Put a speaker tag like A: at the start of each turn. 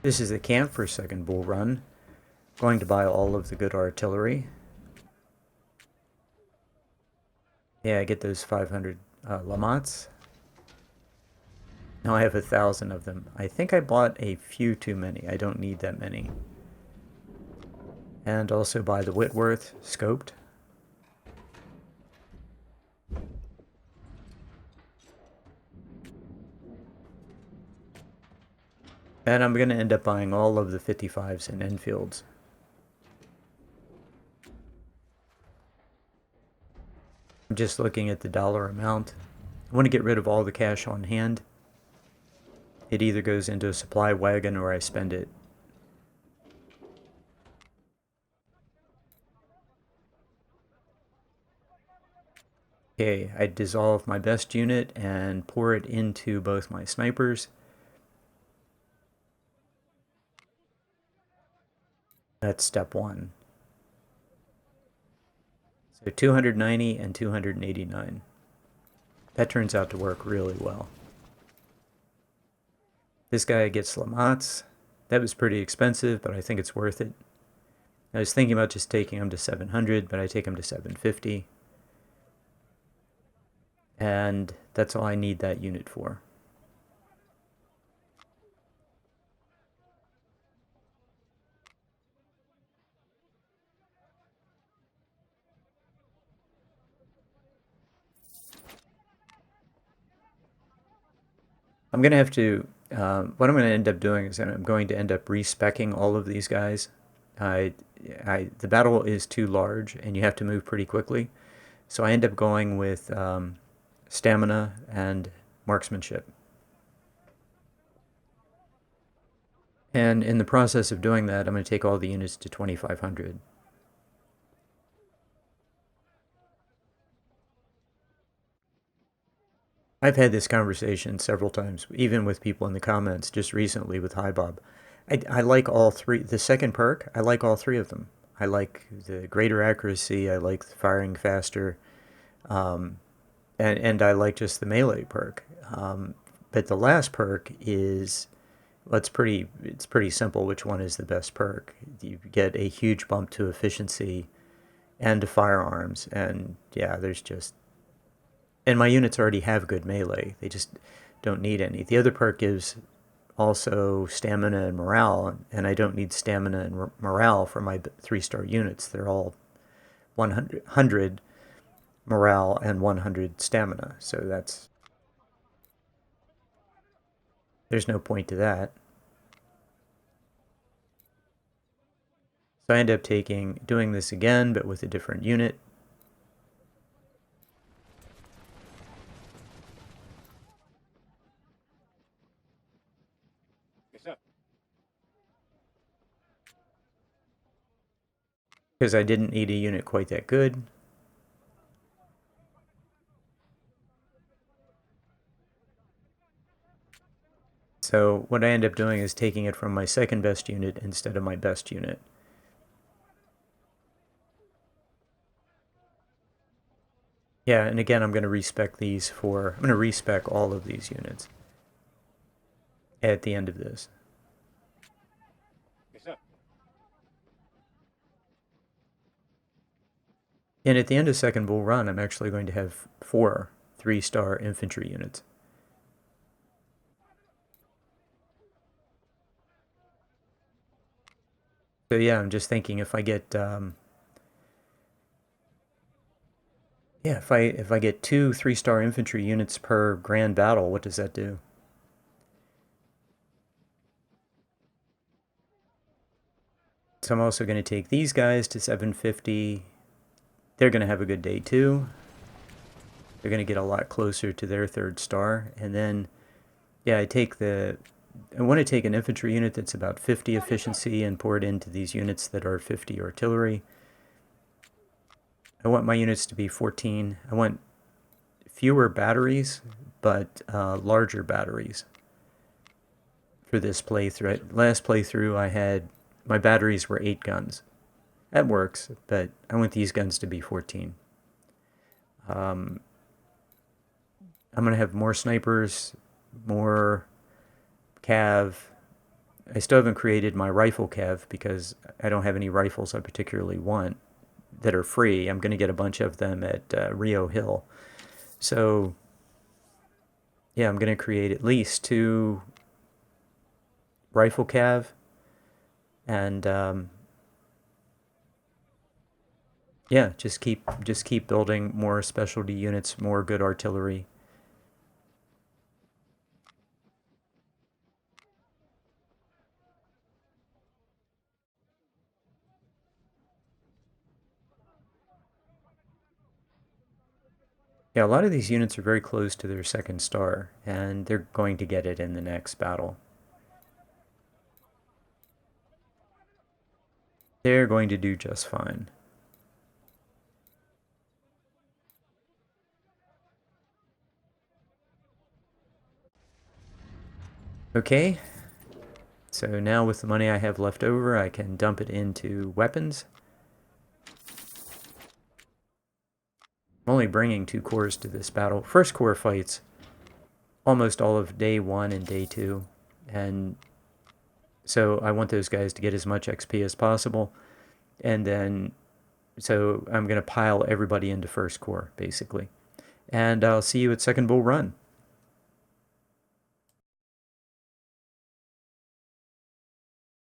A: This is the camp for second bull run. Going to buy all of the good artillery. Yeah, I get those 500 Lamats. Now I have 1,000 of them. I think I bought a few too many. I don't need that many. And also buy the Whitworth scoped. And I'm going to end up buying all of the 55s and Enfields. I'm just looking at the dollar amount. I want to get rid of all the cash on hand. It either goes into a supply wagon or I spend it. Okay, I dissolve my best unit and pour it into both my snipers. That's step one. So 290 and 289. That turns out to work really well. This guy gets Lamats. That was pretty expensive, but I think it's worth it. I was thinking about just taking him to 700, but I take him to 750. And that's all I need that unit for. I'm going to have to, what I'm going to end up doing is I'm going to end up respecking all of these guys. The battle is too large and you have to move pretty quickly. So I end up going with stamina and marksmanship. And in the process of doing that, I'm going to take all the units to 2,500. I've had this conversation several times, even with people in the comments, just recently with Hi Bob. I like all three. The second perk, I like all three of them. I like the greater accuracy. I like firing faster. Um, and I like just the melee perk. But the last perk is, well, it's pretty simple which one is the best perk. You get a huge bump to efficiency and to firearms, and yeah, there's just, and my units already have good melee. They just don't need any. The other perk gives also stamina and morale, and I don't need stamina and morale for my 3-star units. They're all 100 morale and 100 stamina, so there's no point to that. So I end up doing this again, but with a different unit. Because I didn't need a unit quite that good. So what I end up doing is taking it from my second best unit instead of my best unit. Yeah, and again, I'm going to respec all of these units at the end of this. And at the end of second bull run, I'm actually going to have 4 3-star infantry units. So yeah, I'm just thinking if I get, if I get 2 3-star infantry units per grand battle, what does that do? So I'm also going to take these guys to 750. They're going to have a good day too. They're going to get a lot closer to their 3rd star. And then, yeah, I want to take an infantry unit that's about 50 efficiency and pour it into these units that are 50 artillery. I want my units to be 14. I want fewer batteries, but larger batteries for this playthrough. Last playthrough, my batteries were 8 guns. That works, but I want these guns to be 14. I'm going to have more snipers, more cav, I still haven't created my rifle cav because I don't have any rifles I particularly want that are free. I'm going to get a bunch of them at Rio Hill. So, yeah, I'm going to create at least two rifle cav and yeah, just keep building more specialty units, more good artillery. Yeah, a lot of these units are very close to their second star, and they're going to get it in the next battle. They're going to do just fine. Okay, so now with the money I have left over, I can dump it into weapons. I'm only bringing 2 corps to this battle. First corps fights almost all of day 1 and day 2, and so I want those guys to get as much XP as possible, and then so I'm going to pile everybody into first corps, basically. And I'll see you at Second Bull Run.